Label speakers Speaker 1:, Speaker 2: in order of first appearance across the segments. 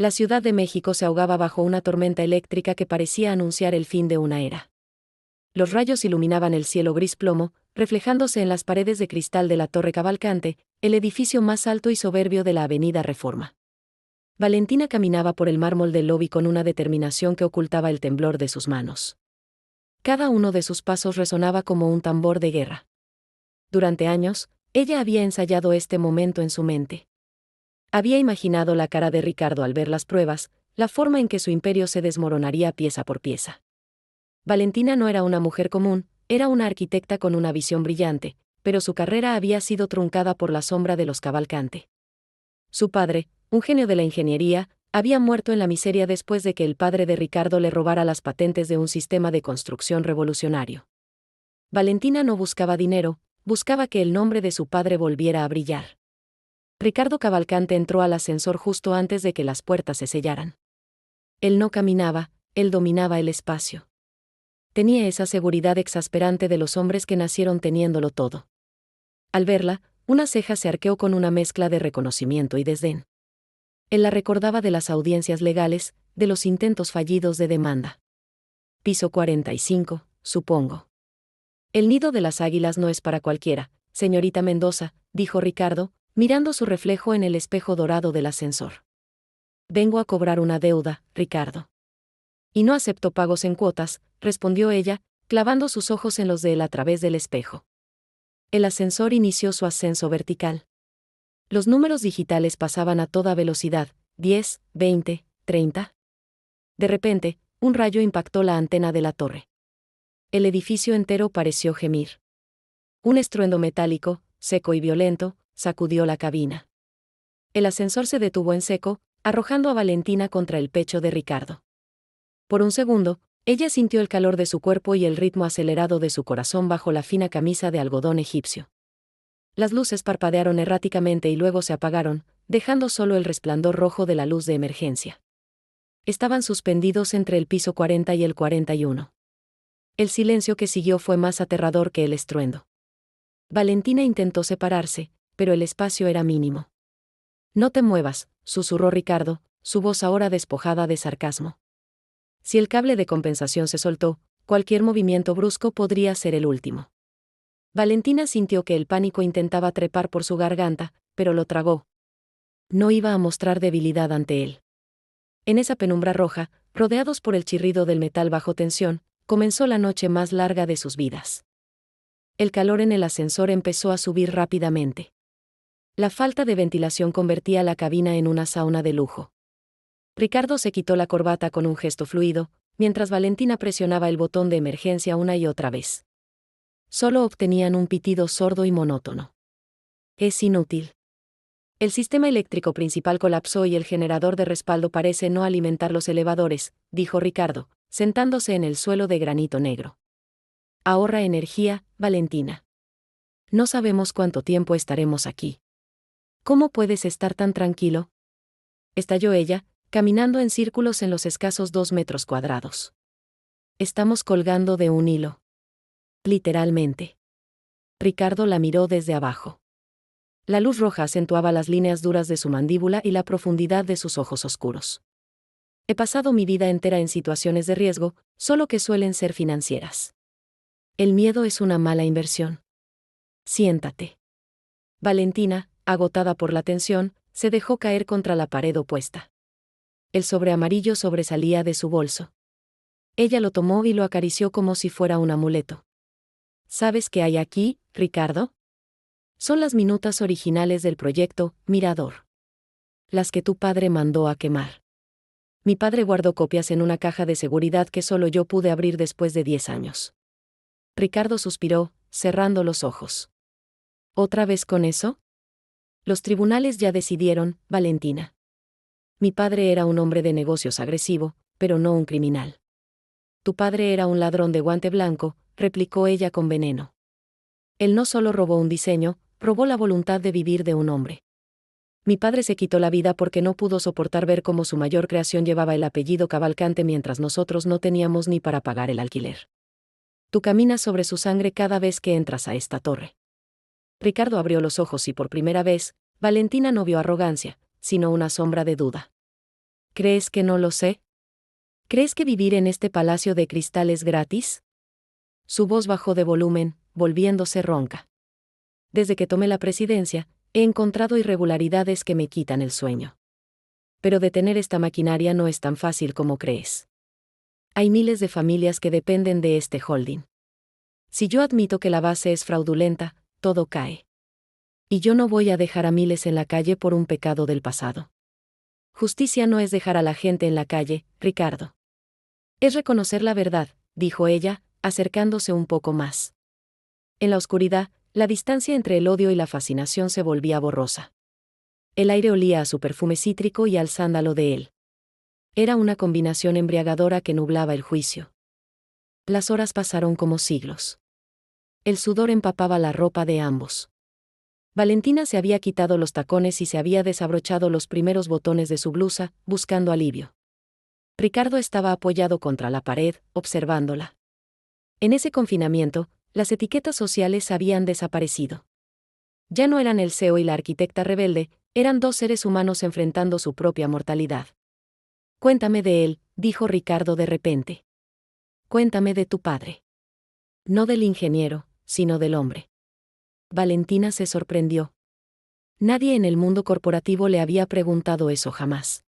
Speaker 1: La Ciudad de México se ahogaba bajo una tormenta eléctrica que parecía anunciar el fin de una era. Los rayos iluminaban el cielo gris plomo, reflejándose en las paredes de cristal de la Torre Cavalcante, el edificio más alto y soberbio de la Avenida Reforma. Valentina caminaba por el mármol del lobby con una determinación que ocultaba el temblor de sus manos. Cada uno de sus pasos resonaba como un tambor de guerra. Durante años, ella había ensayado este momento en su mente. Había imaginado la cara de Ricardo al ver las pruebas, la forma en que su imperio se desmoronaría pieza por pieza. Valentina no era una mujer común, era una arquitecta con una visión brillante, pero su carrera había sido truncada por la sombra de los Cavalcante. Su padre, un genio de la ingeniería, había muerto en la miseria después de que el padre de Ricardo le robara las patentes de un sistema de construcción revolucionario. Valentina no buscaba dinero, buscaba que el nombre de su padre volviera a brillar. Ricardo Cavalcante entró al ascensor justo antes de que las puertas se sellaran. Él no caminaba, él dominaba el espacio. Tenía esa seguridad exasperante de los hombres que nacieron teniéndolo todo. Al verla, una ceja se arqueó con una mezcla de reconocimiento y desdén. Él la recordaba de las audiencias legales, de los intentos fallidos de demanda. Piso 45, supongo. El nido de las águilas no es para cualquiera, señorita Mendoza, dijo Ricardo, mirando su reflejo en el espejo dorado del ascensor. Vengo a cobrar una deuda, Ricardo. Y no acepto pagos en cuotas, respondió ella, clavando sus ojos en los de él a través del espejo. El ascensor inició su ascenso vertical. Los números digitales pasaban a toda velocidad, 10, 20, 30. De repente, un rayo impactó la antena de la torre. El edificio entero pareció gemir. Un estruendo metálico, seco y violento, sacudió la cabina. El ascensor se detuvo en seco, arrojando a Valentina contra el pecho de Ricardo. Por un segundo, ella sintió el calor de su cuerpo y el ritmo acelerado de su corazón bajo la fina camisa de algodón egipcio. Las luces parpadearon erráticamente y luego se apagaron, dejando solo el resplandor rojo de la luz de emergencia. Estaban suspendidos entre el piso 40 y el 41. El silencio que siguió fue más aterrador que el estruendo. Valentina intentó separarse, pero el espacio era mínimo. No te muevas, susurró Ricardo, su voz ahora despojada de sarcasmo. Si el cable de compensación se soltó, cualquier movimiento brusco podría ser el último. Valentina sintió que el pánico intentaba trepar por su garganta, pero lo tragó. No iba a mostrar debilidad ante él. En esa penumbra roja, rodeados por el chirrido del metal bajo tensión, comenzó la noche más larga de sus vidas. El calor en el ascensor empezó a subir rápidamente. La falta de ventilación convertía la cabina en una sauna de lujo. Ricardo se quitó la corbata con un gesto fluido, mientras Valentina presionaba el botón de emergencia una y otra vez. Solo obtenían un pitido sordo y monótono. Es inútil. El sistema eléctrico principal colapsó y el generador de respaldo parece no alimentar los elevadores, dijo Ricardo, sentándose en el suelo de granito negro. Ahorra energía, Valentina. No sabemos cuánto tiempo estaremos aquí. ¿Cómo puedes estar tan tranquilo? Estalló ella, caminando en círculos en los escasos 2 metros cuadrados. Estamos colgando de un hilo. Literalmente. Ricardo la miró desde abajo. La luz roja acentuaba las líneas duras de su mandíbula y la profundidad de sus ojos oscuros. He pasado mi vida entera en situaciones de riesgo, solo que suelen ser financieras. El miedo es una mala inversión. Siéntate. Valentina, agotada por la tensión, se dejó caer contra la pared opuesta. El sobre amarillo sobresalía de su bolso. Ella lo tomó y lo acarició como si fuera un amuleto. ¿Sabes qué hay aquí, Ricardo? Son las minutas originales del proyecto Mirador. Las que tu padre mandó a quemar. Mi padre guardó copias en una caja de seguridad que solo yo pude abrir después de 10 años. Ricardo suspiró, cerrando los ojos. ¿Otra vez con eso? Los tribunales ya decidieron, Valentina. Mi padre era un hombre de negocios agresivo, pero no un criminal. Tu padre era un ladrón de guante blanco, replicó ella con veneno. Él no solo robó un diseño, robó la voluntad de vivir de un hombre. Mi padre se quitó la vida porque no pudo soportar ver cómo su mayor creación llevaba el apellido Cavalcante mientras nosotros no teníamos ni para pagar el alquiler. Tú caminas sobre su sangre cada vez que entras a esta torre. Ricardo abrió los ojos y por primera vez, Valentina no vio arrogancia, sino una sombra de duda. ¿Crees que no lo sé? ¿Crees que vivir en este palacio de cristal es gratis? Su voz bajó de volumen, volviéndose ronca. Desde que tomé la presidencia, he encontrado irregularidades que me quitan el sueño. Pero detener esta maquinaria no es tan fácil como crees. Hay miles de familias que dependen de este holding. Si yo admito que la base es fraudulenta, todo cae. Y yo no voy a dejar a miles en la calle por un pecado del pasado. Justicia no es dejar a la gente en la calle, Ricardo. Es reconocer la verdad, dijo ella, acercándose un poco más. En la oscuridad, la distancia entre el odio y la fascinación se volvía borrosa. El aire olía a su perfume cítrico y al sándalo de él. Era una combinación embriagadora que nublaba el juicio. Las horas pasaron como siglos. El sudor empapaba la ropa de ambos. Valentina se había quitado los tacones y se había desabrochado los primeros botones de su blusa, buscando alivio. Ricardo estaba apoyado contra la pared, observándola. En ese confinamiento, las etiquetas sociales habían desaparecido. Ya no eran el CEO y la arquitecta rebelde, eran dos seres humanos enfrentando su propia mortalidad. Cuéntame de él, dijo Ricardo de repente. Cuéntame de tu padre. No del ingeniero, sino del hombre. Valentina se sorprendió. Nadie en el mundo corporativo le había preguntado eso jamás.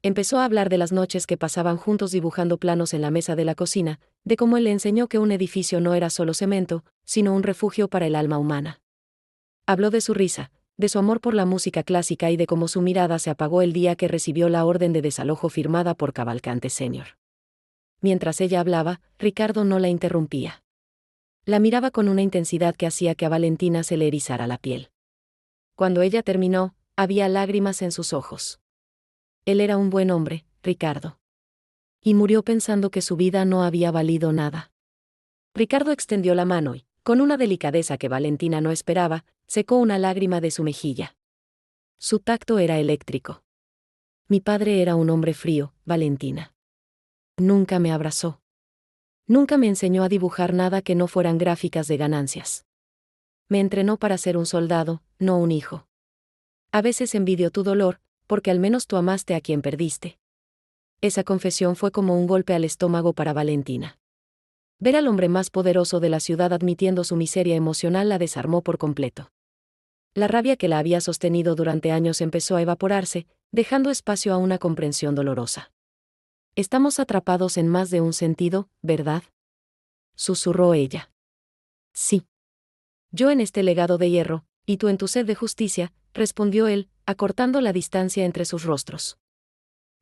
Speaker 1: Empezó a hablar de las noches que pasaban juntos dibujando planos en la mesa de la cocina, de cómo él le enseñó que un edificio no era solo cemento, sino un refugio para el alma humana. Habló de su risa, de su amor por la música clásica y de cómo su mirada se apagó el día que recibió la orden de desalojo firmada por Cavalcante Senior. Mientras ella hablaba, Ricardo no la interrumpía. La miraba con una intensidad que hacía que a Valentina se le erizara la piel. Cuando ella terminó, había lágrimas en sus ojos. Él era un buen hombre, Ricardo. Y murió pensando que su vida no había valido nada. Ricardo extendió la mano y, con una delicadeza que Valentina no esperaba, secó una lágrima de su mejilla. Su tacto era eléctrico. Mi padre era un hombre frío, Valentina. Nunca me abrazó. Nunca me enseñó a dibujar nada que no fueran gráficas de ganancias. Me entrenó para ser un soldado, no un hijo. A veces envidio tu dolor, porque al menos tú amaste a quien perdiste. Esa confesión fue como un golpe al estómago para Valentina. Ver al hombre más poderoso de la ciudad admitiendo su miseria emocional la desarmó por completo. La rabia que la había sostenido durante años empezó a evaporarse, dejando espacio a una comprensión dolorosa. Estamos atrapados en más de un sentido, ¿verdad? Susurró ella. Sí. Yo en este legado de hierro, y tú en tu sed de justicia, respondió él, acortando la distancia entre sus rostros.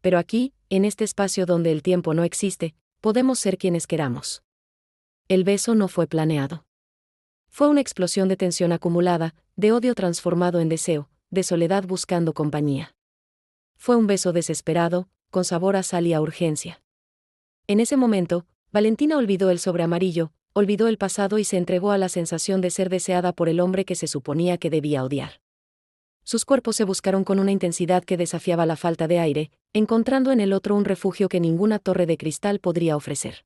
Speaker 1: Pero aquí, en este espacio donde el tiempo no existe, podemos ser quienes queramos. El beso no fue planeado. Fue una explosión de tensión acumulada, de odio transformado en deseo, de soledad buscando compañía. Fue un beso desesperado, con sabor a sal y a urgencia. En ese momento, Valentina olvidó el sobre amarillo, olvidó el pasado y se entregó a la sensación de ser deseada por el hombre que se suponía que debía odiar. Sus cuerpos se buscaron con una intensidad que desafiaba la falta de aire, encontrando en el otro un refugio que ninguna torre de cristal podría ofrecer.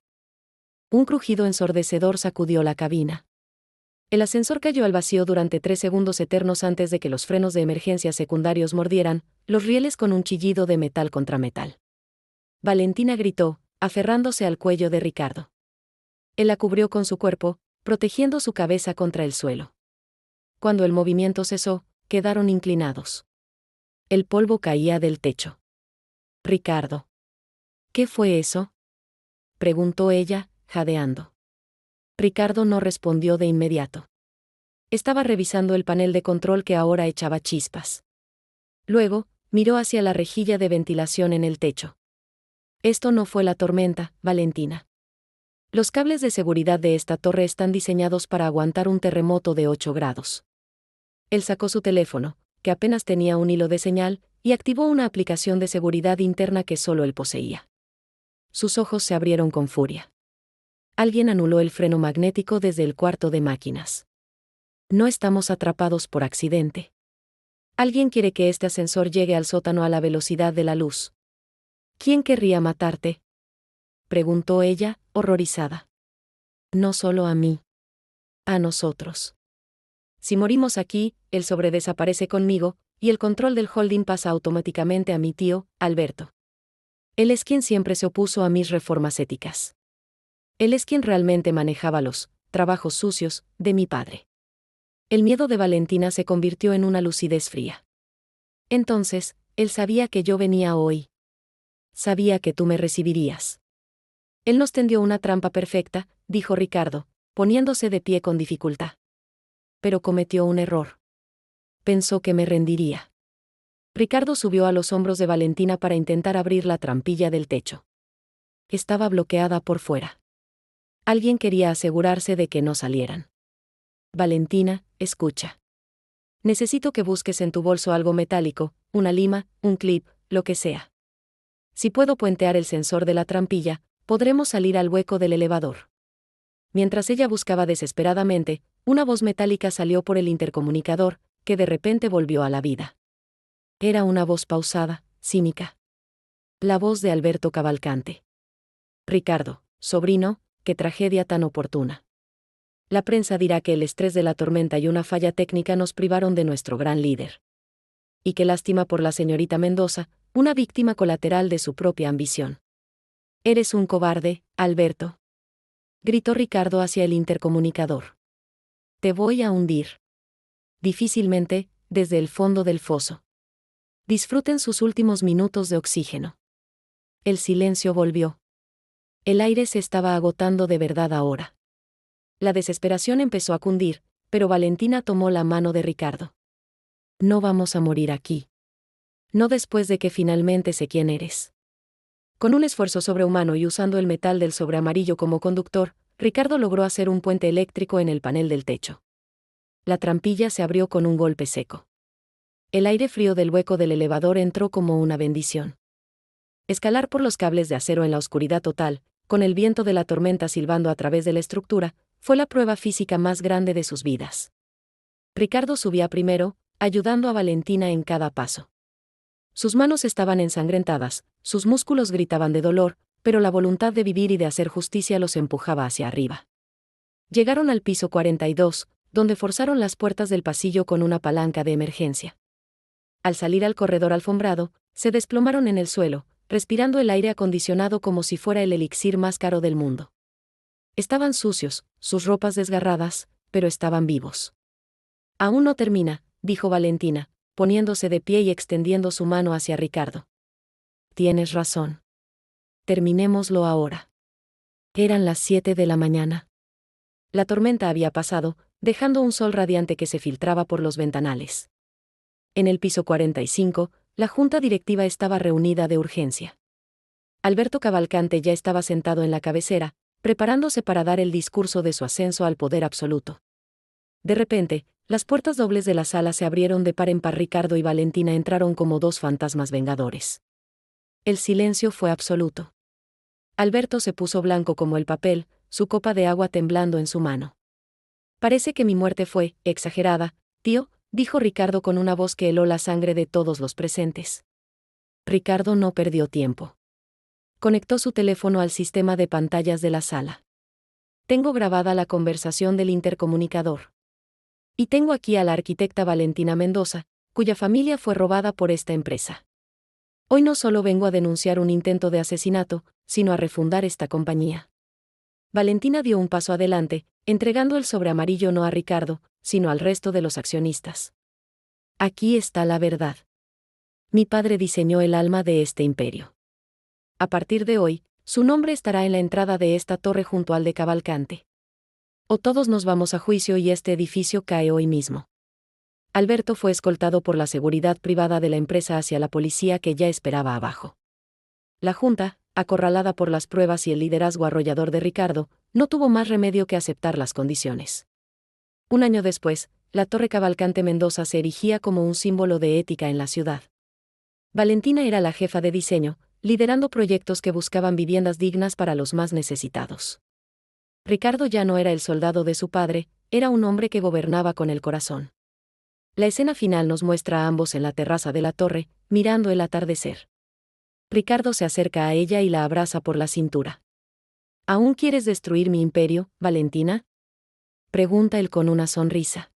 Speaker 1: Un crujido ensordecedor sacudió la cabina. El ascensor cayó al vacío durante 3 segundos eternos antes de que los frenos de emergencia secundarios mordieran los rieles con un chillido de metal contra metal. Valentina gritó, aferrándose al cuello de Ricardo. Él la cubrió con su cuerpo, protegiendo su cabeza contra el suelo. Cuando el movimiento cesó, quedaron inclinados. El polvo caía del techo. Ricardo. ¿Qué fue eso? Preguntó ella, jadeando. Ricardo no respondió de inmediato. Estaba revisando el panel de control que ahora echaba chispas. Luego, miró hacia la rejilla de ventilación en el techo. Esto no fue la tormenta, Valentina. Los cables de seguridad de esta torre están diseñados para aguantar un terremoto de 8 grados. Él sacó su teléfono, que apenas tenía un hilo de señal, y activó una aplicación de seguridad interna que solo él poseía. Sus ojos se abrieron con furia. Alguien anuló el freno magnético desde el cuarto de máquinas. No estamos atrapados por accidente. Alguien quiere que este ascensor llegue al sótano a la velocidad de la luz. ¿Quién querría matarte? Preguntó ella, horrorizada. No solo a mí. A nosotros. Si morimos aquí, el sobre desaparece conmigo, y el control del holding pasa automáticamente a mi tío, Alberto. Él es quien siempre se opuso a mis reformas éticas. Él es quien realmente manejaba los trabajos sucios de mi padre. El miedo de Valentina se convirtió en una lucidez fría. Entonces, él sabía que yo venía hoy. Sabía que tú me recibirías. Él nos tendió una trampa perfecta, dijo Ricardo, poniéndose de pie con dificultad. Pero cometió un error. Pensó que me rendiría. Ricardo subió a los hombros de Valentina para intentar abrir la trampilla del techo. Estaba bloqueada por fuera. Alguien quería asegurarse de que no salieran. Valentina, escucha. Necesito que busques en tu bolso algo metálico, una lima, un clip, lo que sea. Si puedo puentear el sensor de la trampilla, podremos salir al hueco del elevador. Mientras ella buscaba desesperadamente, una voz metálica salió por el intercomunicador, que de repente volvió a la vida. Era una voz pausada, cínica. La voz de Alberto Cavalcante. Ricardo, sobrino, qué tragedia tan oportuna. La prensa dirá que el estrés de la tormenta y una falla técnica nos privaron de nuestro gran líder. Y qué lástima por la señorita Mendoza, una víctima colateral de su propia ambición. Eres un cobarde, Alberto. Gritó Ricardo hacia el intercomunicador. Te voy a hundir. Difícilmente, desde el fondo del foso. Disfruten sus últimos minutos de oxígeno. El silencio volvió. El aire se estaba agotando de verdad ahora. La desesperación empezó a cundir, pero Valentina tomó la mano de Ricardo. No vamos a morir aquí. No después de que finalmente sé quién eres. Con un esfuerzo sobrehumano y usando el metal del sobre amarillo como conductor, Ricardo logró hacer un puente eléctrico en el panel del techo. La trampilla se abrió con un golpe seco. El aire frío del hueco del elevador entró como una bendición. Escalar por los cables de acero en la oscuridad total, con el viento de la tormenta silbando a través de la estructura, fue la prueba física más grande de sus vidas. Ricardo subía primero, ayudando a Valentina en cada paso. Sus manos estaban ensangrentadas, sus músculos gritaban de dolor, pero la voluntad de vivir y de hacer justicia los empujaba hacia arriba. Llegaron al piso 42, donde forzaron las puertas del pasillo con una palanca de emergencia. Al salir al corredor alfombrado, se desplomaron en el suelo, respirando el aire acondicionado como si fuera el elixir más caro del mundo. Estaban sucios, sus ropas desgarradas, pero estaban vivos. Aún no termina, dijo Valentina, poniéndose de pie y extendiendo su mano hacia Ricardo. Tienes razón. Terminémoslo ahora. Eran las 7 de la mañana. La tormenta había pasado, dejando un sol radiante que se filtraba por los ventanales. En el piso 45, la junta directiva estaba reunida de urgencia. Alberto Cavalcante ya estaba sentado en la cabecera, preparándose para dar el discurso de su ascenso al poder absoluto. De repente, las puertas dobles de la sala se abrieron de par en par. Ricardo y Valentina entraron como dos fantasmas vengadores. El silencio fue absoluto. Alberto se puso blanco como el papel, su copa de agua temblando en su mano. Parece que mi muerte fue exagerada, tío, dijo Ricardo con una voz que heló la sangre de todos los presentes. Ricardo no perdió tiempo. Conectó su teléfono al sistema de pantallas de la sala. Tengo grabada la conversación del intercomunicador. Y tengo aquí a la arquitecta Valentina Mendoza, cuya familia fue robada por esta empresa. Hoy no solo vengo a denunciar un intento de asesinato, sino a refundar esta compañía. Valentina dio un paso adelante, entregando el sobre amarillo no a Ricardo, sino al resto de los accionistas. Aquí está la verdad. Mi padre diseñó el alma de este imperio. A partir de hoy, su nombre estará en la entrada de esta torre junto al de Cavalcante. O todos nos vamos a juicio y este edificio cae hoy mismo. Alberto fue escoltado por la seguridad privada de la empresa hacia la policía que ya esperaba abajo. La junta, acorralada por las pruebas y el liderazgo arrollador de Ricardo, no tuvo más remedio que aceptar las condiciones. Un año después, la Torre Cavalcante Mendoza se erigía como un símbolo de ética en la ciudad. Valentina era la jefa de diseño, liderando proyectos que buscaban viviendas dignas para los más necesitados. Ricardo ya no era el soldado de su padre, era un hombre que gobernaba con el corazón. La escena final nos muestra a ambos en la terraza de la torre, mirando el atardecer. Ricardo se acerca a ella y la abraza por la cintura. ¿Aún quieres destruir mi imperio, Valentina? Pregunta él con una sonrisa.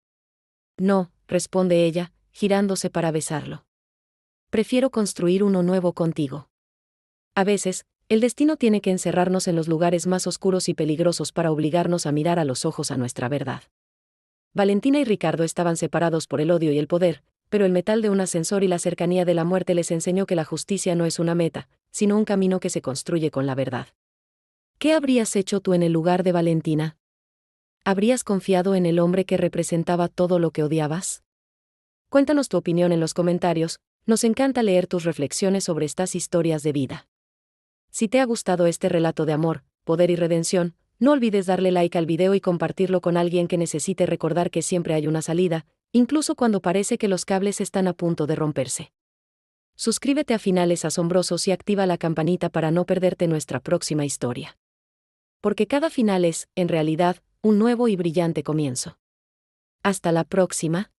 Speaker 1: No, responde ella, girándose para besarlo. Prefiero construir uno nuevo contigo. A veces, el destino tiene que encerrarnos en los lugares más oscuros y peligrosos para obligarnos a mirar a los ojos a nuestra verdad. Valentina y Ricardo estaban separados por el odio y el poder, pero el metal de un ascensor y la cercanía de la muerte les enseñó que la justicia no es una meta, sino un camino que se construye con la verdad. ¿Qué habrías hecho tú en el lugar de Valentina? ¿Habrías confiado en el hombre que representaba todo lo que odiabas? Cuéntanos tu opinión en los comentarios, nos encanta leer tus reflexiones sobre estas historias de vida. Si te ha gustado este relato de amor, poder y redención, no olvides darle like al video y compartirlo con alguien que necesite recordar que siempre hay una salida, incluso cuando parece que los cables están a punto de romperse. Suscríbete a Finales Asombrosos y activa la campanita para no perderte nuestra próxima historia. Porque cada final es, en realidad, un nuevo y brillante comienzo. Hasta la próxima.